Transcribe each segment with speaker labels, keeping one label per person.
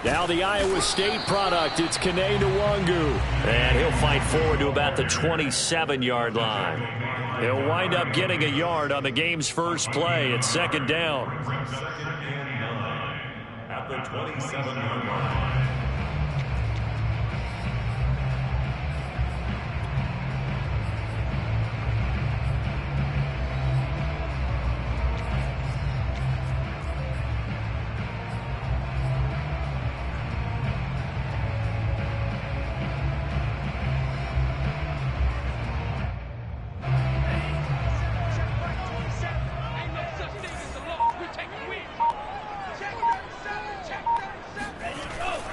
Speaker 1: Now the Iowa State product, it's Kene Nwangu. And he'll fight forward to about the 27-yard line. He'll wind up getting a yard on the game's first play. It's second down. At the 27-yard line.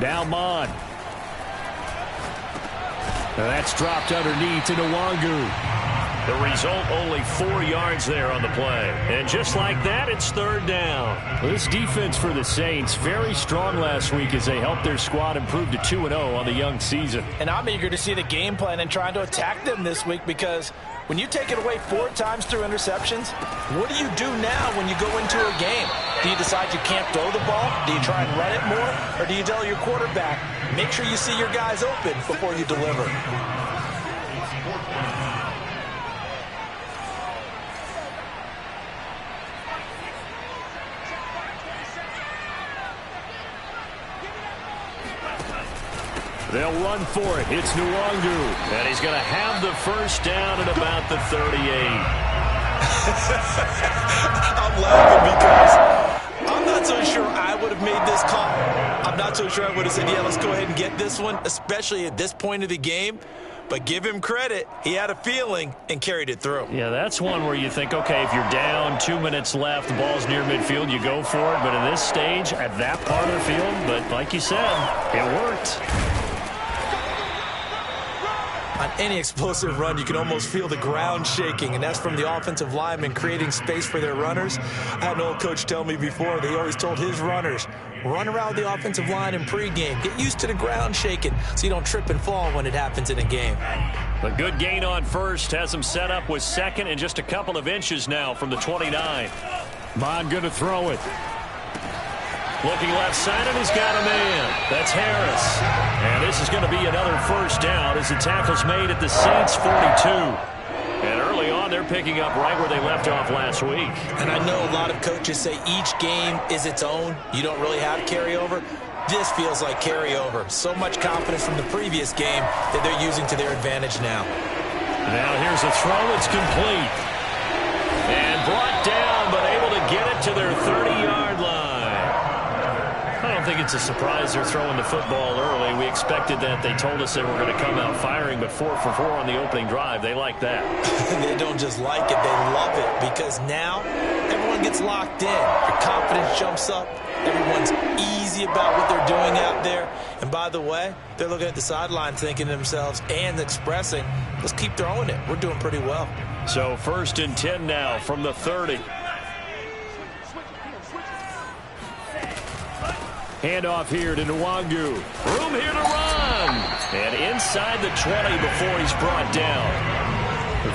Speaker 1: Now Mon. That's dropped underneath to Nwangu. The result, only 4 yards there on the play. And just like that, it's third down. This defense for the Saints, very strong last week as they helped their squad improve to 2-0 on the young season.
Speaker 2: And I'm eager to see the game plan and trying to attack them this week, because when you take it away 4 times through interceptions, what do you do now when you go into a game? Do you decide you can't throw the ball? Do you try and run it more? Or do you tell your quarterback, make sure you see your guys open before you deliver?
Speaker 1: They'll run for it. It's Nwangu. And he's going to have the first down at about the 38.
Speaker 2: I'm laughing because I'm not so sure I would have made this call. I'm not so sure I would have said, yeah, let's go ahead and get this one, especially at this point of the game. But give him credit. He had a feeling and carried it through.
Speaker 1: Yeah, that's one where you think, okay, if you're down, 2 minutes left, the ball's near midfield, you go for it. But in this stage, at that part of the field, but like you said, it worked.
Speaker 2: On any explosive run, you can almost feel the ground shaking, and that's from the offensive linemen creating space for their runners. I had an old coach tell me before, they always told his runners, run around the offensive line in pregame. Get used to the ground shaking so you don't trip and fall when it happens in a game.
Speaker 1: A good gain on first has him set up with second and just a couple of inches now from the 29. Mon going to throw it. Looking left side, and he's got a man. That's Harris. And this is going to be another first down as the tackle's made at the Saints' 42. And early on, they're picking up right where they left off last week.
Speaker 2: And I know a lot of coaches say each game is its own. You don't really have carryover. This feels like carryover. So much confidence from the previous game that they're using to their advantage now.
Speaker 1: Now here's a throw. It's complete. And brought down, but able to get it to their 30-yard line. I don't think it's a surprise they're throwing the football early. We expected that. They told us they were going to come out firing, but 4 for 4 on the opening drive. They like that.
Speaker 2: They don't just like it, they love it, because now everyone gets locked in. Your confidence jumps up. Everyone's easy about what they're doing out there. And by the way, they're looking at the sideline thinking to themselves and expressing, let's keep throwing it. We're doing pretty well.
Speaker 1: So 1st and 10 now from the 30. Handoff here to Nwangu. Room here to run. And inside the 20 before he's brought down.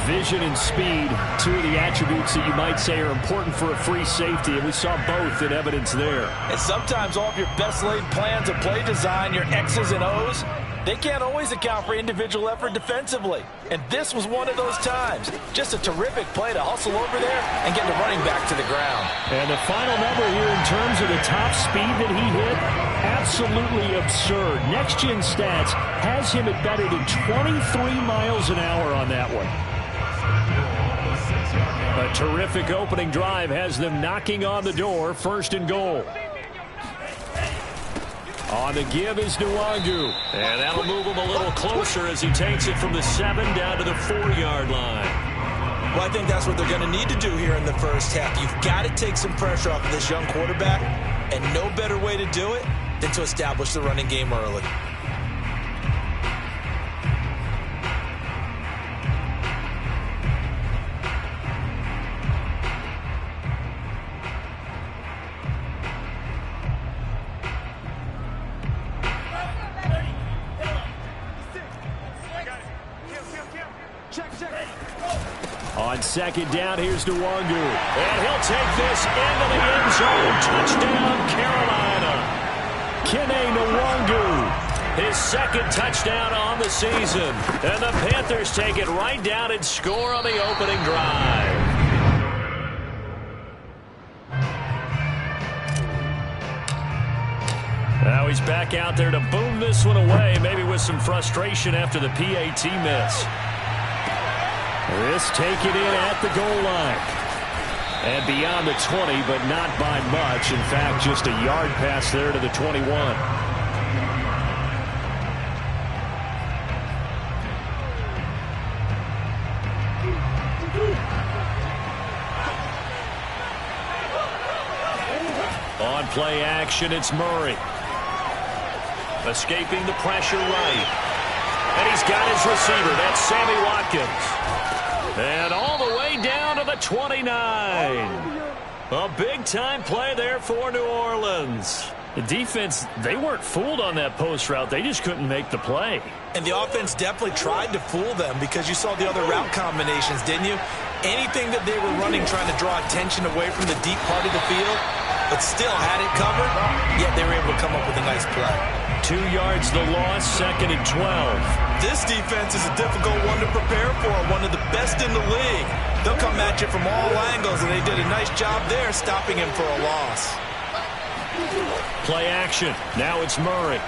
Speaker 1: Vision and speed, 2 of the attributes that you might say are important for a free safety, and we saw both in evidence there.
Speaker 2: And sometimes all of your best laid plans of play design, your X's and O's, they can't always account for individual effort defensively. And this was one of those times. Just a terrific play to hustle over there and get the running back to the ground.
Speaker 1: And the final number here in terms of the top speed that he hit, absolutely absurd. Next Gen Stats has him at better than 23 miles an hour on that one. A terrific opening drive has them knocking on the door, 1st and goal. On the give is Nwangu. And that'll move him a little closer as he takes it from the 7 down to the 4-yard line.
Speaker 2: Well, I think that's what they're going to need to do here in the first half. You've got to take some pressure off of this young quarterback, and no better way to do it than to establish the running game early.
Speaker 1: On 2nd down, here's Nwangu. And he'll take this into the end zone. Touchdown, Carolina. Kene Nwangu, his second touchdown on the season. And the Panthers take it right down and score on the opening drive. Now he's back out there to boom this one away, maybe with some frustration after the PAT miss. This take it in at the goal line. And beyond the 20, but not by much. In fact, just a yard pass there to the 21. On play action, it's Murray. Escaping the pressure right. And he's got his receiver. That's Sammy Watkins. And all the way down to the 29. A big-time play there for New Orleans. The defense, they weren't fooled on that post route. They just couldn't make the play.
Speaker 2: And the offense definitely tried to fool them because you saw the other route combinations, didn't you? Anything that they were running trying to draw attention away from the deep part of the field, but still had it covered, yet they were able to come up with a nice play.
Speaker 1: 2 yards the loss, 2nd and 12.
Speaker 2: This defense is a difficult one to prepare for, one of the best in the league. They'll come at you from all angles, and they did a nice job there stopping him for a loss.
Speaker 1: Play action. Now it's Murray.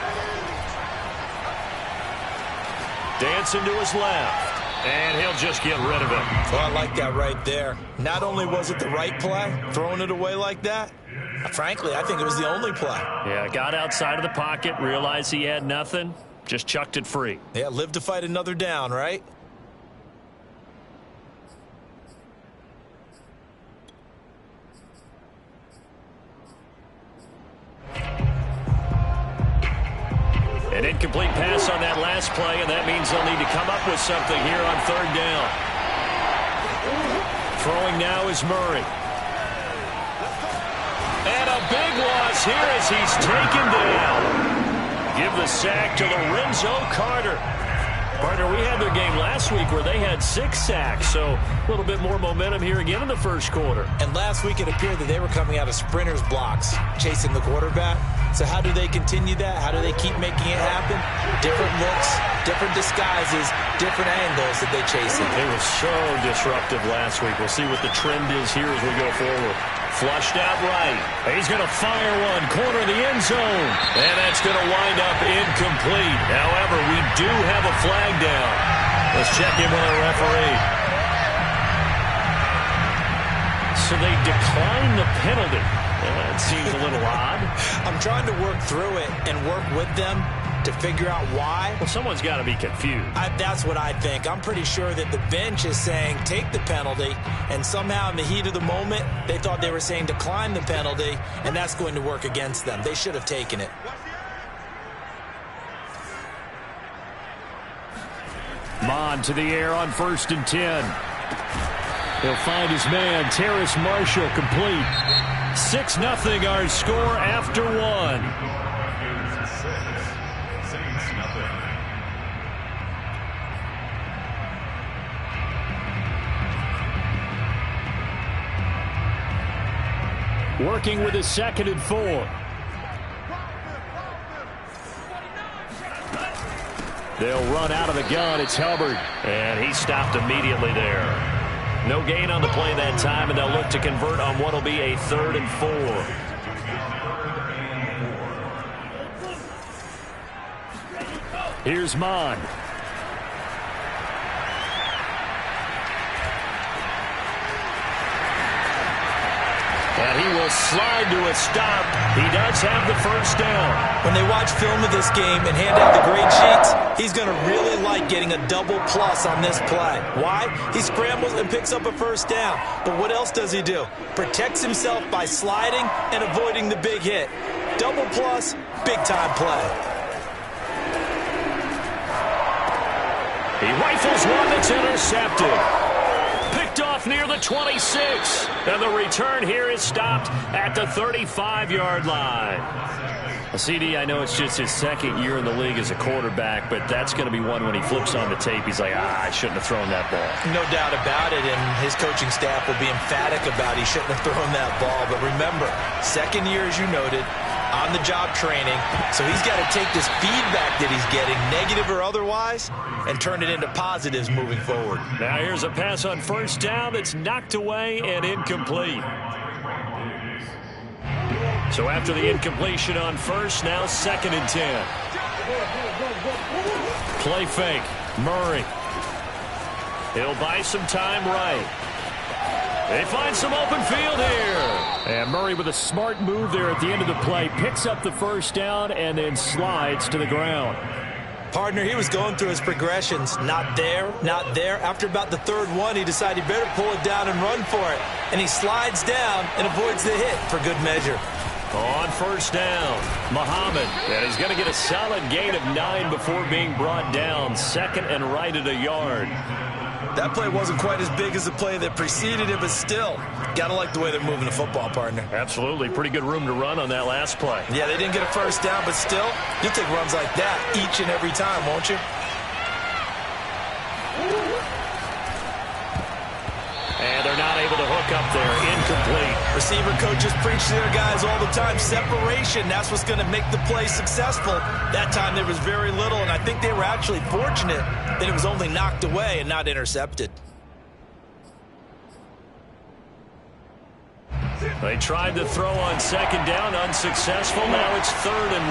Speaker 1: Dancing to his left. And he'll just get rid of it.
Speaker 2: Well, I like that right there. Not only was it the right play, throwing it away like that, frankly, I think it was the only play.
Speaker 1: Yeah, got outside of the pocket, realized he had nothing, just chucked it free.
Speaker 2: Yeah, live to fight another down, right?
Speaker 1: An incomplete pass on that last play, and that means they'll need to come up with something here on 3rd down. Throwing now is Murray. And a big loss here as he's taken down. Give the sack to Lorenzo Carter. Partner, we had their game last week where they had 6 sacks, so a little bit more momentum here again in the first quarter.
Speaker 2: And last week it appeared that they were coming out of sprinters blocks, chasing the quarterback. So how do they continue that? How do they keep making it happen? Different looks, different disguises, different angles that they chase it.
Speaker 1: It was so disruptive last week. We'll see what the trend is here as we go forward. Flushed out right. He's going to fire one, corner of the end zone. And that's going to wind up incomplete. However, we do have a flag down. Let's check in with our referee. So they decline the penalty. That seems a little odd.
Speaker 2: I'm trying to work through it and work with them to figure out why.
Speaker 1: Well, someone's got to be confused.
Speaker 2: That's what I think. I'm pretty sure that the bench is saying take the penalty, and somehow in the heat of the moment, they thought they were saying decline the penalty, and that's going to work against them. They should have taken it.
Speaker 1: Mon to the air on 1st and 10. He'll find his man, Terrace Marshall, complete. 6-0 our score after 1. Working with his 2nd and 4. They'll run out of the gun. It's Hubbard. And he stopped immediately there. No gain on the play that time, and they'll look to convert on what will be a 3rd and 4. Here's Mon. And he will slide to a stop. He does have the 1st down.
Speaker 2: When they watch film of this game and hand out the grade sheets, he's going to really like getting a double plus on this play. Why? He scrambles and picks up a 1st down. But what else does he do? Protects himself by sliding and avoiding the big hit. Double plus, big-time play.
Speaker 1: He rifles one that's intercepted. Picked off near the 26. And the return here is stopped at the 35-yard line. CD, I know it's just his 2nd year in the league as a quarterback, but that's going to be one when he flips on the tape. He's like, I shouldn't have thrown that ball.
Speaker 2: No doubt about it, and his coaching staff will be emphatic about he shouldn't have thrown that ball. But remember, 2nd year, as you noted, on-the-job training. So he's got to take this feedback that he's getting, negative or otherwise, and turn it into positives moving forward.
Speaker 1: Now here's a pass on first down that's knocked away and incomplete. So after the incompletion on first, now 2nd and 10. Play fake. Murray. He'll buy some time right. They find some open field here. And Murray with a smart move there at the end of the play. Picks up the first down and then slides to the ground.
Speaker 2: Partner, he was going through his progressions. Not there, not there. After about the 3rd one, he decided he better pull it down and run for it. And he slides down and avoids the hit for good measure.
Speaker 1: On first down, Muhammad. And he's going to get a solid gain of 9 before being brought down. 2nd and right at a yard.
Speaker 2: That play wasn't quite as big as the play that preceded it, but still, got to like the way they're moving the football, partner.
Speaker 1: Absolutely. Pretty good room to run on that last play.
Speaker 2: Yeah, they didn't get a first down, but still, you'll take runs like that each and every time, won't you?
Speaker 1: And they're not able to hook up there. Incomplete.
Speaker 2: Receiver coaches preach to their guys all the time. Separation, that's what's going to make the play successful. That time there was very little, and I think they were actually fortunate that it was only knocked away and not intercepted.
Speaker 1: They tried to throw on 2nd down, unsuccessful. Now it's 3rd and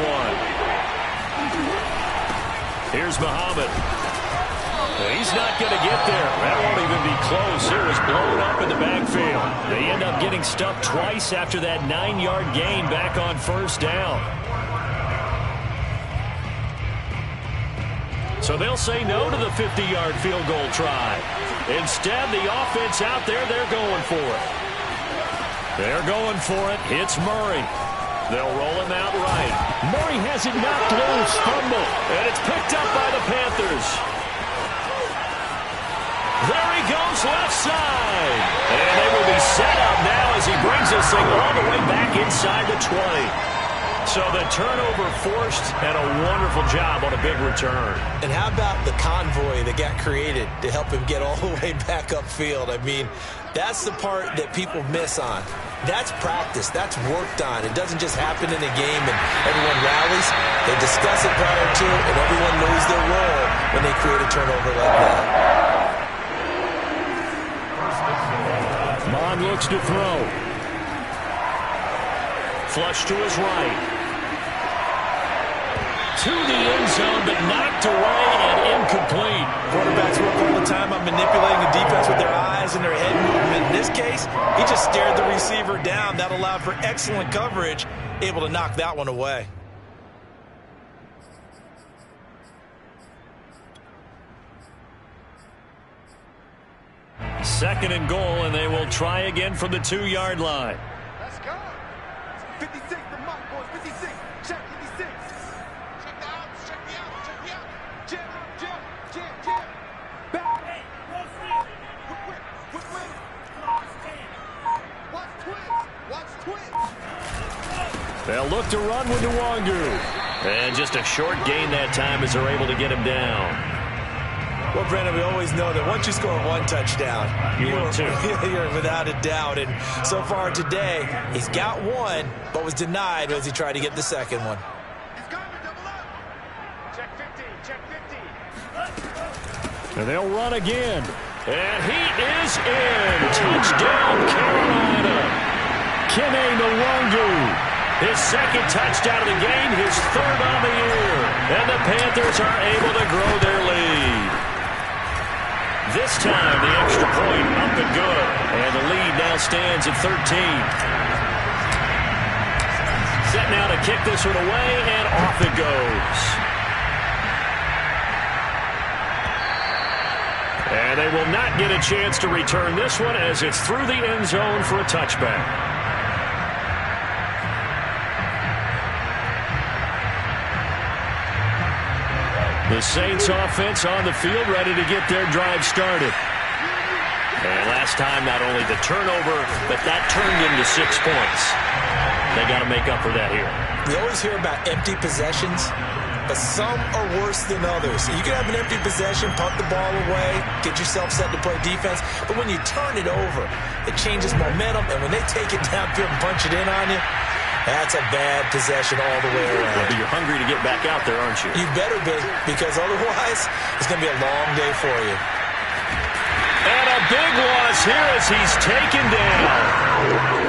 Speaker 1: 1. Here's Muhammad. He's not going to get there. That won't even be close. It was blown up in the backfield. They end up getting stuffed twice after that 9-yard gain back on first down. So they'll say no to the 50-yard field goal try. Instead, the offense out there, they're going for it. They're going for it. It's Murray. They'll roll him out right. Murray has it knocked loose. Fumble. And it's picked up by the Panthers. There he goes, left side. And they will be set up now as he brings this thing all the way back inside the 20. So the turnover forced, and a wonderful job on a big return.
Speaker 2: And how about the convoy that got created to help him get all the way back upfield? I mean, that's the part that people miss on. That's practice. That's worked on. It doesn't just happen in a game and everyone rallies. They discuss it prior to, and everyone knows their role when they create a turnover like that.
Speaker 1: Mon looks to throw. Flush to his right. To the end zone, but knocked away and incomplete.
Speaker 2: Quarterbacks work all the time on manipulating the defense with their eyes and their head movement. In this case, he just stared the receiver down. That allowed for excellent coverage, able to knock that one away.
Speaker 1: Second and goal, and they will try again from the 2-yard line.
Speaker 3: Let's go. 56 from Mike, boys. 56. Check 56. Check me out. Check me out. Check me out. Jam. Back. Hey, quick. Watch twins.
Speaker 1: They'll look to run with Nwangu. And just a short gain that time as they're able to get him down.
Speaker 2: Well, Brandon, we always know that once you score one touchdown,
Speaker 1: you're
Speaker 2: without a doubt. And so far today, he's got one, but was denied as he tried to get the second one.
Speaker 3: He's coming, double up. Check 50.
Speaker 1: And they'll run again. And he is in. Touchdown, Carolina. Kene Nwangu. His second touchdown of the game, his 3rd on the year. And the Panthers are able to grow their lead. This time, the extra point up and good. And the lead now stands at 13. Set now to kick this one away, and off it goes. And they will not get a chance to return this one as it's through the end zone for a touchback. The Saints offense on the field, ready to get their drive started. And last time, not only the turnover, but that turned into 6 points. They got to make up for that here.
Speaker 2: We always hear about empty possessions, but some are worse than others. You can have an empty possession, punt the ball away, get yourself set to play defense, but when you turn it over, it changes momentum, and when they take it downfield and punch it in on you, That's a bad possession all the way around.
Speaker 1: Well, but you're hungry to get back out there, aren't you?
Speaker 2: You better be, because otherwise it's going to be a long day for you.
Speaker 1: And a big loss here as he's taken down.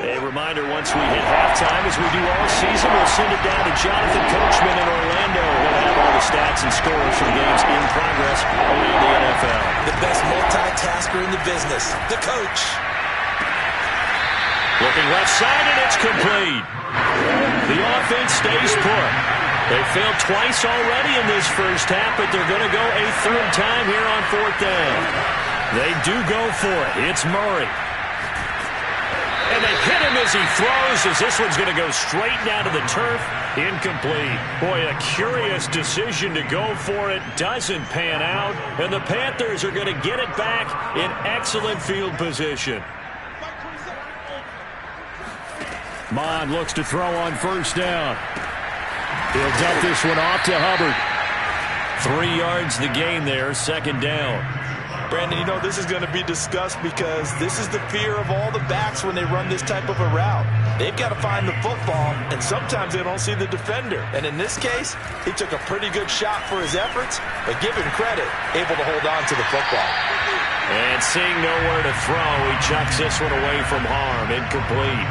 Speaker 1: A reminder, once we hit halftime, as we do all season, we'll send it down to Jonathan Coachman in Orlando. He'll have all the stats and scores from games in progress around the NFL.
Speaker 2: The best multitasker in the business, the coach.
Speaker 1: Looking left side, and it's complete. The offense stays put. They failed twice already in this first half, but they're going to go a third time here on fourth down. They do go for it. It's Murray. And they hit him as he throws, as this one's going to go straight down to the turf. Incomplete. Boy, a curious decision to go for it. Doesn't pan out. And the Panthers are going to get it back in excellent field position. Mond looks to throw on first down. He'll dump this one off to Hubbard. 3 yards the gain there, second down.
Speaker 2: Brandon, you know, this is going to be discussed because this is the fear of all the backs when they run this type of a route. They've got to find the football, and sometimes they don't see the defender. And in this case, he took a pretty good shot for his efforts, but give him credit, able to hold on to the football.
Speaker 1: And seeing nowhere to throw, he chucks this one away from harm. Incomplete.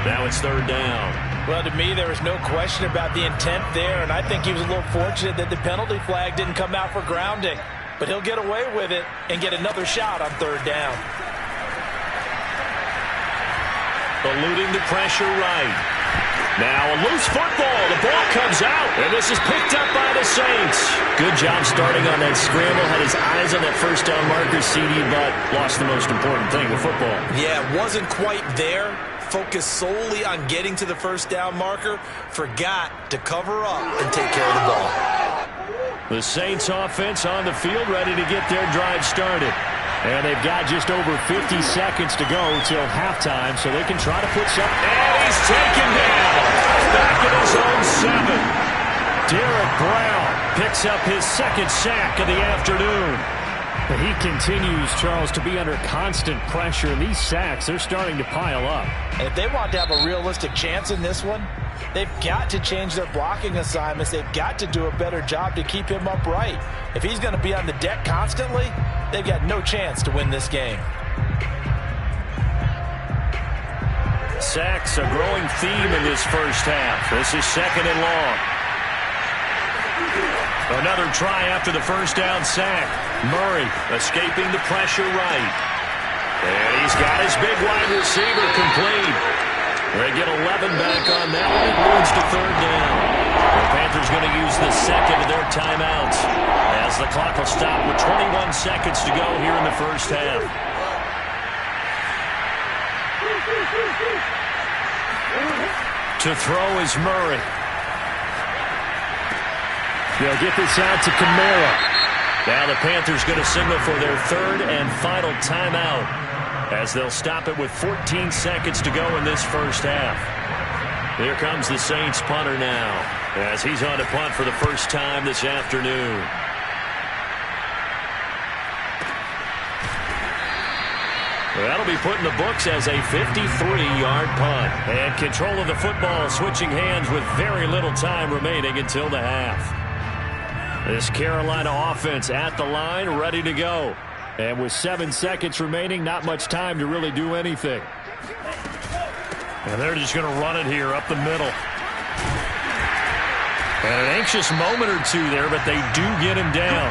Speaker 1: Now it's third down.
Speaker 4: Well, to me, there was no question about the intent there, and I think he was a little fortunate that the penalty flag didn't come out for grounding. But he'll get away with it and get another shot on third down.
Speaker 1: Eluding the pressure right. Now a loose football. The ball comes out, and this is picked up by the Saints. Good job starting on that scramble. Had his eyes on that first down marker, CD, but lost the most important thing, the football.
Speaker 2: Yeah, wasn't quite there. Focused solely on getting to the first down marker. Forgot to cover up and take care of the ball.
Speaker 1: The Saints offense on the field, ready to get their drive started. And they've got just over 50 seconds to go till halftime, so they can try to put some. And he's taken down. Back at his own 7. Derek Brown picks up his second sack of the afternoon. He continues, Charles, to be under constant pressure. And these sacks, they're starting to pile up.
Speaker 4: And if they want to have a realistic chance in this one, they've got to change their blocking assignments. They've got to do a better job to keep him upright. If he's going to be on the deck constantly, they've got no chance to win this game.
Speaker 1: Sacks, a growing theme in this first half. This is second and long. Another try after the first down sack. Murray escaping the pressure right. And he's got his big wide receiver complete. They get 11 back on that one. It moves to third down. The Panthers going to use the second of their timeouts as the clock will stop with 21 seconds to go here in the first half. To throw is Murray. They'll get this out to Kamara. Now the Panthers going to signal for their third and final timeout as they'll stop it with 14 seconds to go in this first half. Here comes the Saints punter now as he's on to punt for the first time this afternoon. That'll be put in the books as a 53-yard punt. And control of the football switching hands with very little time remaining until the half. This Carolina offense at the line, ready to go. And with 7 seconds remaining, not much time to really do anything. And they're just going to run it here up the middle. And an anxious moment or two there, but they do get him down.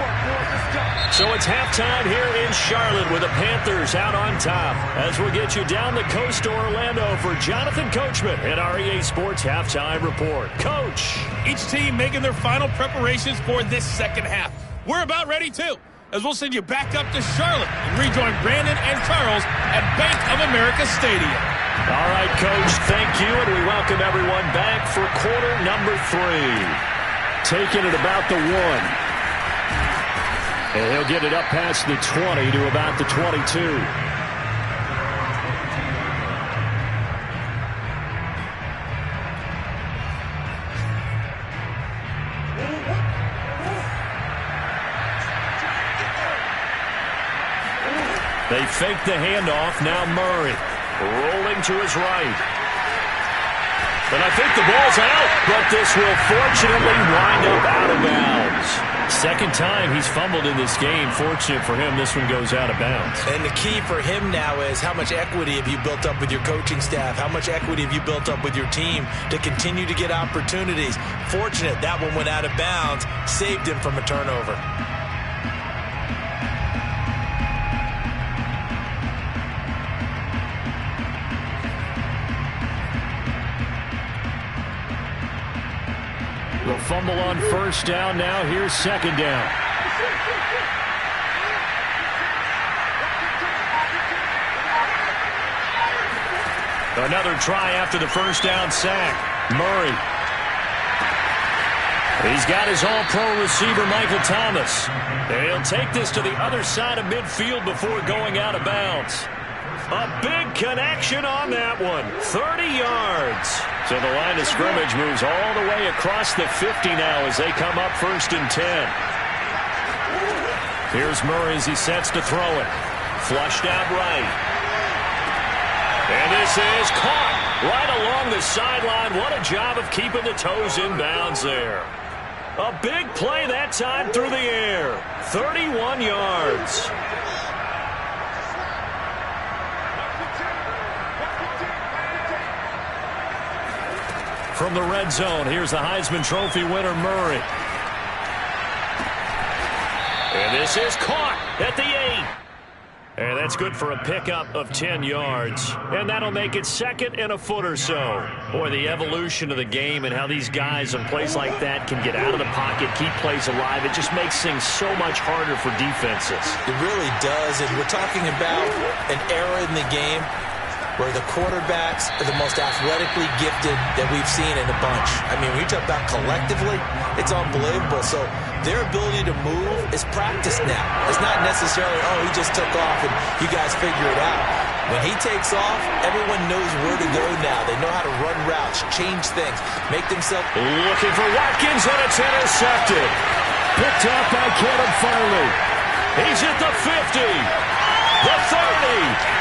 Speaker 1: So it's halftime here in Charlotte with the Panthers out on top. As we'll get you down the coast to Orlando for Jonathan Coachman at our EA Sports Halftime Report. Coach.
Speaker 5: Each team making their final preparations for this second half. We're about ready too. as we'll send you back up to Charlotte and rejoin Brandon and Charles at Bank of America Stadium.
Speaker 1: All right, Coach, thank you, and we welcome everyone back for quarter number 3. Taking it about the 1. And he'll get it up past the 20 to about the 22. They fake the handoff. Now Murray rolling to his right. And I think the ball's out, but this will fortunately wind up out of bounds. Second time he's fumbled in this game. Fortunate for him, this one goes out of bounds.
Speaker 2: And the key for him now is how much equity have you built up with your coaching staff? How much equity have you built up with your team to continue to get opportunities? Fortunate that one went out of bounds, saved him from a turnover.
Speaker 1: The fumble on first down. Now here's second down. Another try after the first down sack. Murray. He's got his all-pro receiver, Michael Thomas. And he'll take this to the other side of midfield before going out of bounds. A big connection on that one. 30 yards. So the line of scrimmage moves all the way across the 50 now as they come up first and 10. Here's Murray as he sets to throw it. Flushed out right. And this is caught right along the sideline. What a job of keeping the toes in bounds there. A big play that time through the air. 31 yards. From the red zone, here's the Heisman Trophy winner, Murray. And this is caught at the 8. And that's good for a pickup of 10 yards. And that'll make it second and a foot or so. Boy, the evolution of the game and how these guys in plays like that can get out of the pocket, keep plays alive, it just makes things so much harder for defenses.
Speaker 2: It really does, and we're talking about an era in the game where the quarterbacks are the most athletically gifted that we've seen in a bunch. I mean, when you talk about collectively, it's unbelievable. So their ability to move is practiced now. It's not necessarily, oh, he just took off and you guys figure it out. When he takes off, everyone knows where to go now. They know how to run routes, change things, make themselves.
Speaker 1: Looking for Watkins, and it's intercepted. Picked up by Caleb Farley. He's at the 50, the 30.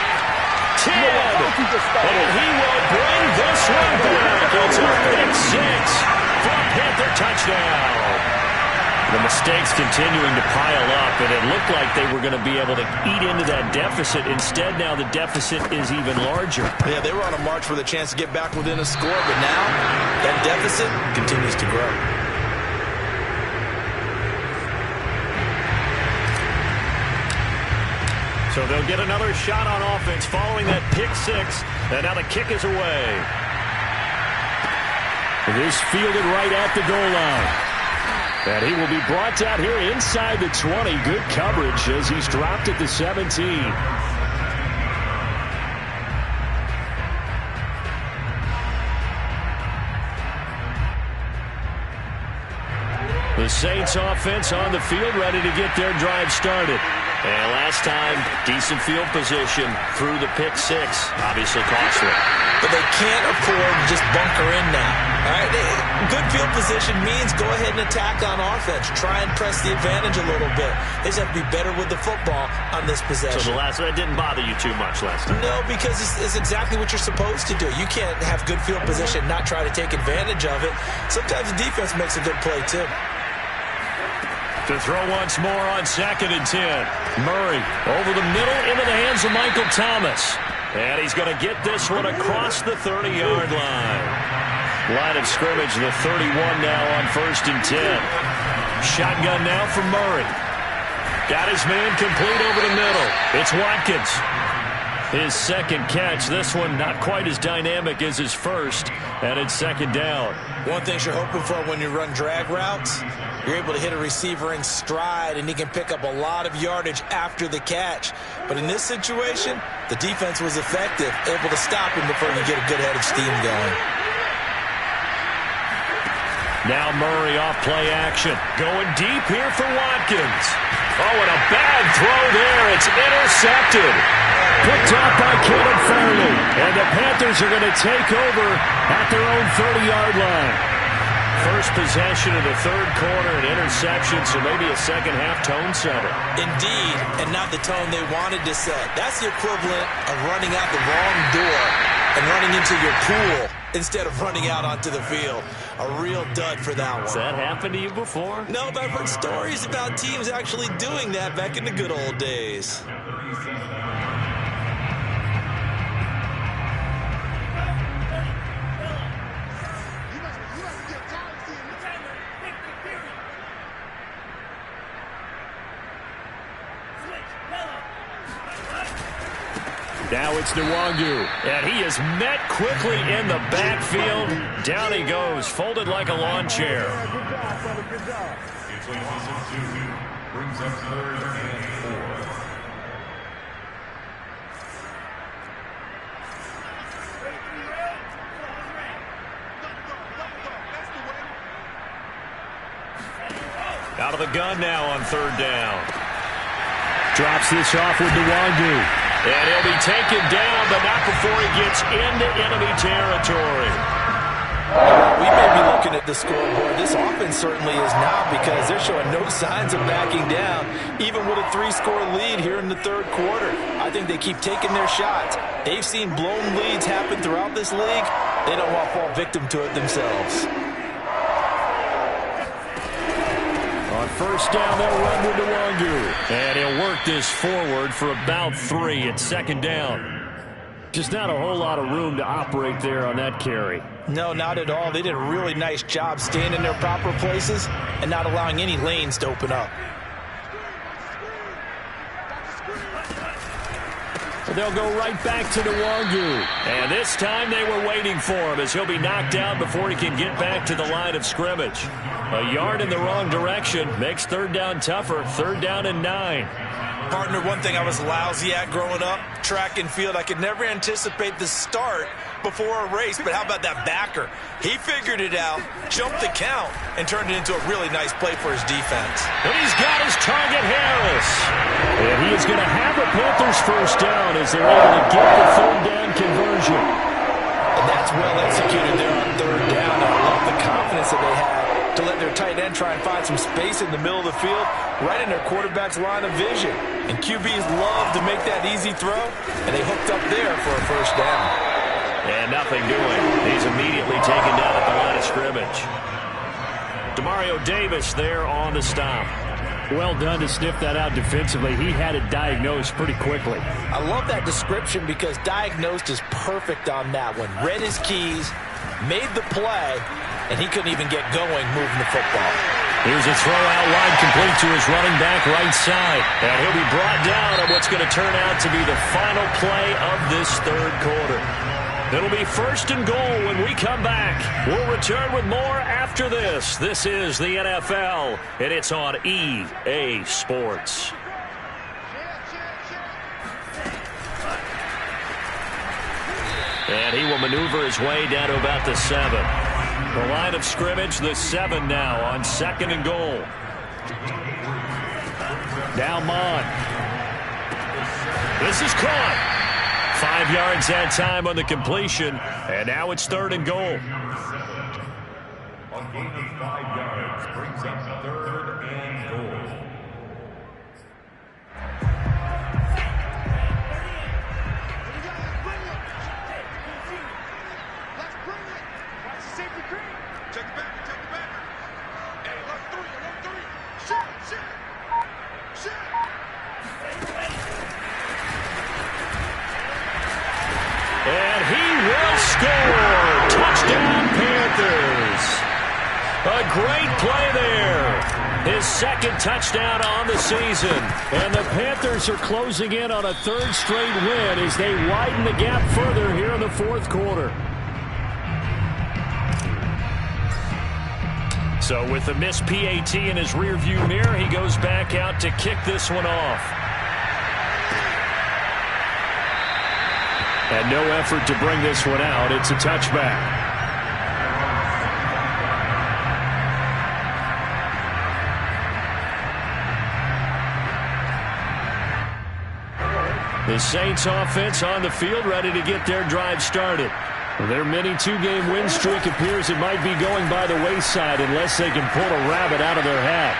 Speaker 1: 10, and he will bring this one back. It's a pick 6 for a Panther touchdown. The mistakes continuing to pile up, and it looked like they were going to be able to eat into that deficit. Instead, now the deficit is even larger.
Speaker 2: Yeah, they were on a march with a chance to get back within a score, but now that deficit continues to grow.
Speaker 1: So they'll get another shot on offense following that pick 6. And now the kick is away. This fielded right at the goal line. And he will be brought out here inside the 20. Good coverage as he's dropped at the 17. The Saints offense on the field, ready to get their drive started. And last time, decent field position through the pick 6. Obviously costly.
Speaker 2: But they can't afford to just bunker in now. All right? Good field position means go ahead and attack on offense. Try and press the advantage a little bit. They just have to be better with the football on this possession.
Speaker 1: So that didn't bother you too much last time?
Speaker 2: No, because it's exactly what you're supposed to do. You can't have good field position and not try to take advantage of it. Sometimes the defense makes a good play, too.
Speaker 1: To throw once more on second and 10. Murray over the middle into the hands of Michael Thomas. And he's going to get this one across the 30-yard line. Line of scrimmage, the 31 now on first and 10. Shotgun now from Murray. Got his man complete over the middle. It's Watkins. His second catch. This one not quite as dynamic as his first, and it's second down.
Speaker 2: One thing you're hoping for when you run drag routes, you're able to hit a receiver in stride, and he can pick up a lot of yardage after the catch. But in this situation, the defense was effective, able to stop him before he get a good head of steam going.
Speaker 1: Now Murray off play action. Going deep here for Watkins. Oh, and a bad throw there. It's intercepted. Picked off by Caleb Farley. And the Panthers are going to take over at their own 30-yard line. First possession of the third quarter, an interception, so maybe a second-half tone setter.
Speaker 2: Indeed, and not the tone they wanted to set. That's the equivalent of running out the wrong door and running into your pool instead of running out onto the field. A real dud for that one.
Speaker 1: Has that happened to you before?
Speaker 2: No, but I've heard stories about teams actually doing that back in the good old days.
Speaker 1: Now it's Nwangu, and he is met quickly in the backfield. Down he goes, folded like a lawn chair.
Speaker 3: Good job, brother. Good job.
Speaker 6: It's a loss of 2. Brings up 3rd and 4.
Speaker 1: Out of the gun now on 3rd down. Drops this off with Nwangu. And he'll be taken down, but not before he gets into enemy territory.
Speaker 2: We may be looking at the scoreboard. This offense certainly is not, because they're showing no signs of backing down, even with a 3-score lead here in the third quarter. I think they keep taking their shots. They've seen blown leads happen throughout this league. They don't want to fall victim to it themselves.
Speaker 1: On 1st down, they'll run with Nwangu. And he'll work this forward for about 3 at 2nd down. Just not a whole lot of room to operate there on that carry.
Speaker 2: No, not at all. They did a really nice job staying in their proper places and not allowing any lanes to open up.
Speaker 1: They'll go right back to Nwangu. And this time they were waiting for him, as he'll be knocked out before he can get back to the line of scrimmage. A yard in the wrong direction makes 3rd down tougher. 3rd down and 9.
Speaker 2: Partner, one thing I was lousy at growing up, track and field, I could never anticipate the start before a race, but how about that backer? He figured it out, jumped the count, and turned it into a really nice play for his defense.
Speaker 1: And he's got his target, Harris. And he is going to have the Panthers 1st down as they're able to get the 3rd down conversion.
Speaker 2: And that's well executed there on 3rd down. I love the confidence that they had to let their tight end try and find some space in the middle of the field, right in their quarterback's line of vision. And QBs love to make that easy throw, and they hooked up there for a 1st down.
Speaker 1: And nothing doing. He's immediately taken down at the line of scrimmage. Demario Davis there on the stop. Well done to sniff that out defensively. He had it diagnosed pretty quickly.
Speaker 2: I love that description, because diagnosed is perfect on that one. Read his keys, made the play, and he couldn't even get going moving the football.
Speaker 1: Here's a throw out wide, complete to his running back right side. And he'll be brought down on what's going to turn out to be the final play of this third quarter. It'll be 1st and goal when we come back. We'll return with more after this. This is the NFL, and it's on EA Sports. And he will maneuver his way down to about the 7. The line of scrimmage, the 7 now on 2nd and goal. Now Mon. This is caught. 5 yards that time on the completion, and now it's 3rd and goal.
Speaker 6: A gain of 5 yards brings up 3rd and goal.
Speaker 3: Check the back. Hey, left 3. Shoot.
Speaker 1: And he will score. Touchdown, Panthers. A great play there. His second touchdown on the season. And the Panthers are closing in on a third straight win as they widen the gap further here in the fourth quarter. So with the missed PAT in his rearview mirror, he goes back out to kick this one off. And no effort to bring this one out. It's a touchback. The Saints offense on the field ready to get their drive started. Their mini two-game win streak appears it might be going by the wayside unless they can pull a rabbit out of their hat.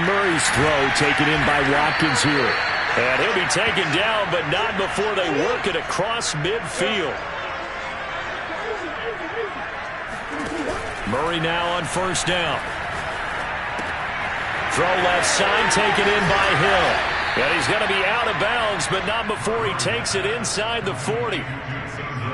Speaker 1: Murray's throw taken in by Watkins here. And he'll be taken down, but not before they work it across midfield. Murray now on first down. Throw left side taken in by Hill. And he's going to be out of bounds, but not before he takes it inside the 40.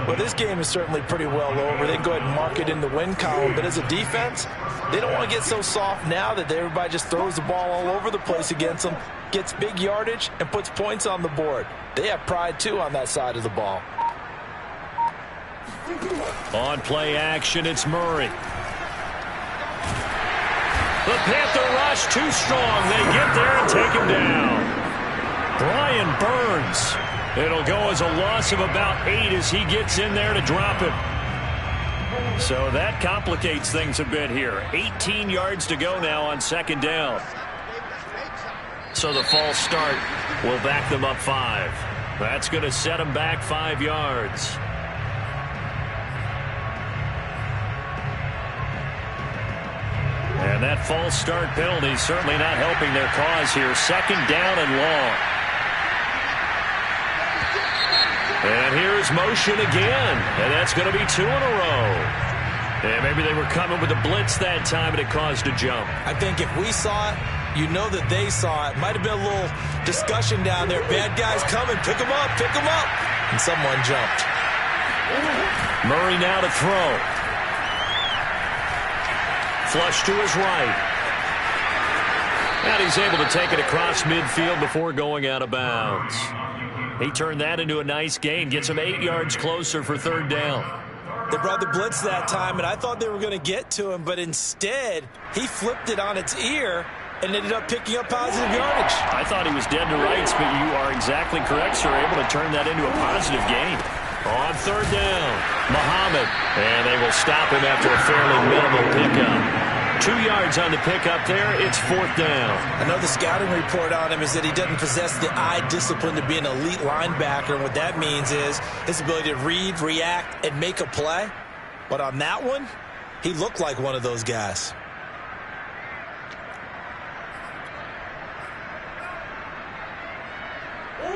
Speaker 2: Well, this game is certainly pretty well over. They can go ahead and mark it in the win column. But as a defense, they don't want to get so soft now that everybody just throws the ball all over the place against them, gets big yardage, and puts points on the board. They have pride, too, on that side of the ball.
Speaker 1: On play action, it's Murray. The Panther rush too strong. They get there and take him down. Brian Burns. It'll go as a loss of about 8 as he gets in there to drop him. So that complicates things a bit here. 18 yards to go now on second down. So the false start will back them up 5. That's going to set them back 5 yards. And that false start penalty certainly not helping their cause here. Second down and long. And here's motion again. And that's going to be 2 in a row. And maybe they were coming with a blitz that time and it caused a jump.
Speaker 2: I think if we saw it, you know that they saw it. Might have been a little discussion down there. Bad guys coming. Pick them up. Pick them up. And someone jumped.
Speaker 1: Murray now to throw. Flush to his right. And he's able to take it across midfield before going out of bounds. He turned that into a nice gain. Gets him 8 yards closer for third down.
Speaker 2: They brought the blitz that time, and I thought they were going to get to him, but instead, he flipped it on its ear and ended up picking up positive yardage.
Speaker 1: I thought he was dead to rights, but you are exactly correct, sir. Able to turn that into a positive gain. On third down, Muhammad. And they will stop him after a fairly minimal pickup. 2 yards on the pickup there. It's fourth down.
Speaker 2: I know the scouting report on him is that he doesn't possess the eye discipline to be an elite linebacker. And what that means is his ability to read, react, and make a play. But on that one, he looked like one of those guys.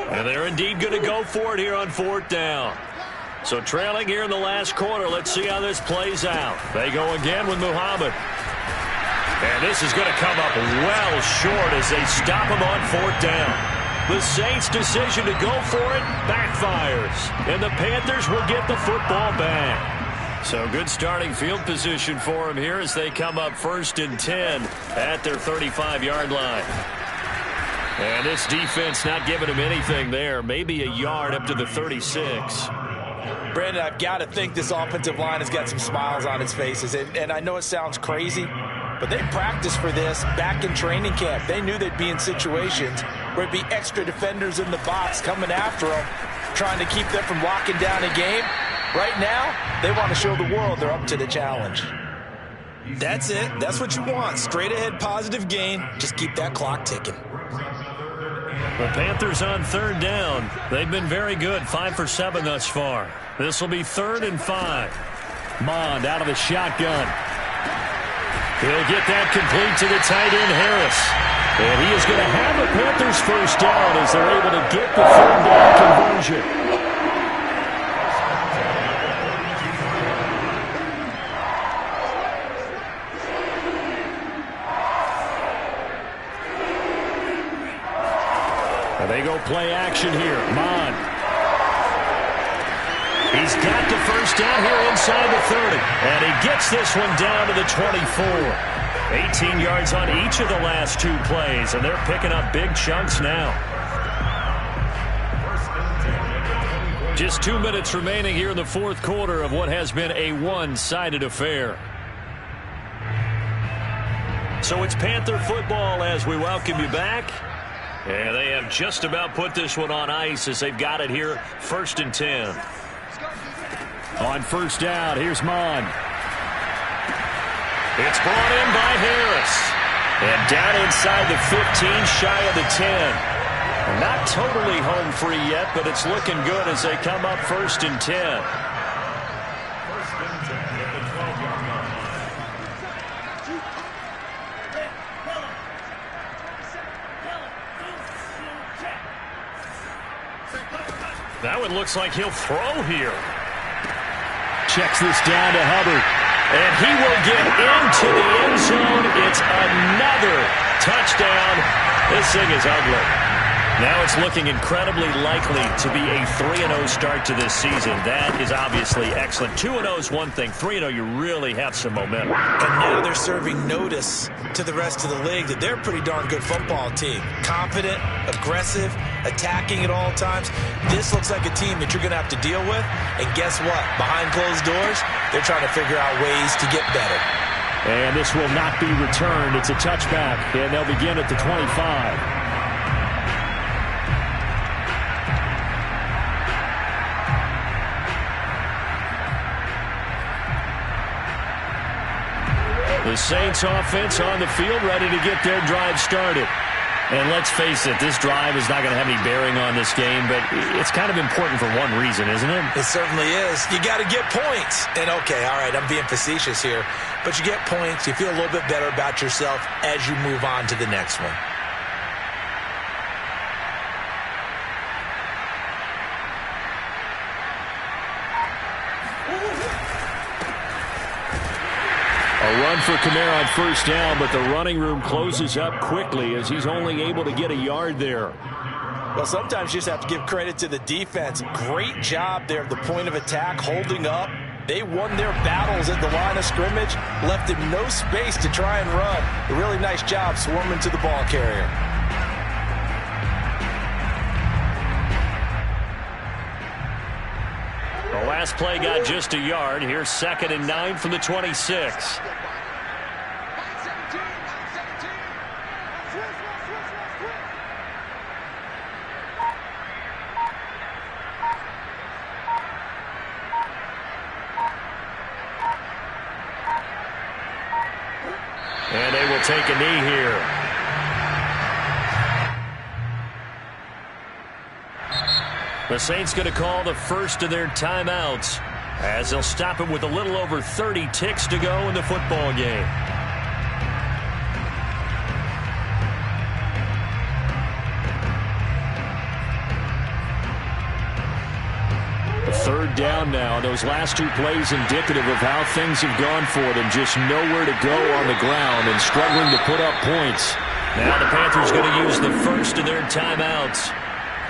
Speaker 1: And they're indeed going to go for it here on fourth down. So trailing here in the last quarter. Let's see how this plays out. They go again with Muhammad. And this is going to come up well short as they stop him on fourth down. The Saints' decision to go for it backfires. And the Panthers will get the football back. So good starting field position for them here as they come up 1st and 10 at their 35-yard line. And this defense not giving him anything there. Maybe a yard up to the 36.
Speaker 2: Brandon, I've got to think this offensive line has got some smiles on its faces. And I know it sounds crazy, but they practiced for this back in training camp. They knew they'd be in situations where it'd be extra defenders in the box coming after them, trying to keep them from locking down a game. Right now, they want to show the world they're up to the challenge. That's it. That's what you want. Straight ahead positive gain. Just keep that clock ticking.
Speaker 1: The Panthers on third down. They've been very good. 5 for 7 thus far. This will be 3rd and 5. Mond out of the shotgun. He'll get that complete to the tight end, Harris. And he is going to have the Panthers first down as they're able to get the third down conversion. They go play action here. Mond. He's got the first down here inside the 30. And he gets this one down to the 24. 18 yards on each of the last 2 plays, and they're picking up big chunks now. Just 2 minutes remaining here in the fourth quarter of what has been a one-sided affair. So it's Panther football as we welcome you back. And they have just about put this one on ice as they've got it here, 1st and 10. On first down, here's Mon. It's brought in by Harris. And down inside the 15, shy of the 10. Not totally home free yet, but it's looking good as they come up 1st and 10.
Speaker 6: 1st and 10 at the 12-yard line.
Speaker 1: That one looks like he'll throw here. Checks this down to Hubbard. And he will get into the end zone. It's another touchdown. This thing is ugly. Now it's looking incredibly likely to be a 3-0 start to this season. That is obviously excellent. 2-0 is one thing. 3-0, you really have some momentum.
Speaker 2: And now they're serving notice to the rest of the league that they're a pretty darn good football team. Confident, aggressive, attacking at all times. This looks like a team that you're going to have to deal with. And guess what? Behind closed doors, they're trying to figure out ways to get better.
Speaker 1: And this will not be returned. It's a touchback, and they'll begin at the 25. The Saints offense on the field, ready to get their drive started. And let's face it, this drive is not going to have any bearing on this game, but it's kind of important for one reason, isn't it?
Speaker 2: It certainly is. You got to get points. And okay, all right, I'm being facetious here, but you get points, you feel a little bit better about yourself as you move on to the next one.
Speaker 1: A run for Kamara on first down, but the running room closes up quickly as he's only able to get a yard there.
Speaker 2: Well, sometimes you just have to give credit to the defense. Great job there at the point of attack, holding up. They won their battles at the line of scrimmage, left him no space to try and run. A really nice job swarming to the ball carrier.
Speaker 1: The last play got just a yard. Here's 2nd and 9 from the 26. And they will take a knee here. The Saints going to call the first of their timeouts as they'll stop it with a little over 30 ticks to go in the football game. Third down now. Those last 2 plays indicative of how things have gone for them. Just nowhere to go on the ground and struggling to put up points. Now the Panthers going to use the first of their timeouts.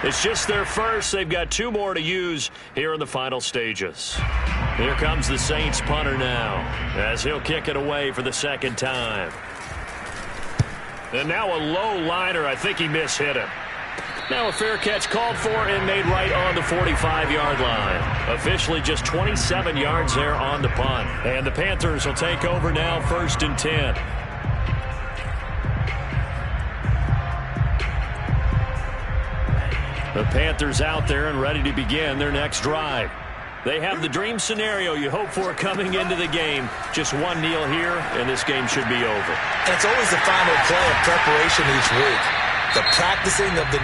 Speaker 1: It's just their first. They've got 2 more to use here in the final stages. Here comes the Saints punter now as he'll kick it away for the 2nd time. And now a low liner. I think he mishit him. Now a fair catch called for and made right on the 45-yard line. Officially just 27 yards there on the punt. And the Panthers will take over now 1st and 10. The Panthers out there and ready to begin their next drive. They have the dream scenario you hope for coming into the game. Just one kneel here, and this game should be over.
Speaker 2: And it's always the final play of preparation each week. The practicing of the